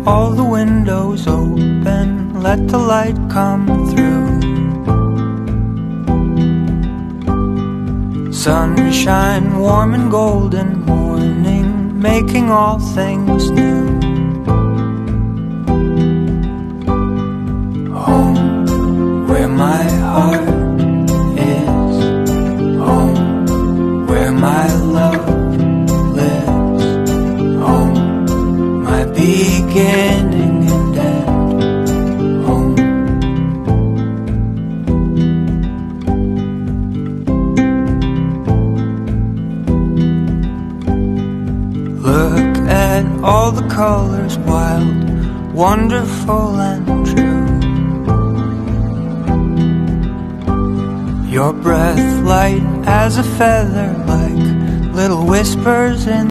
all the windows open, let the light come through. Sunshine, warm and golden morning, making all things new. Home, where my heart is. Home, where my love lives. Home, my beginning and end. Home. Look at all the colors, wild, wonderful and true. Your breath light as a feather, like little whispers in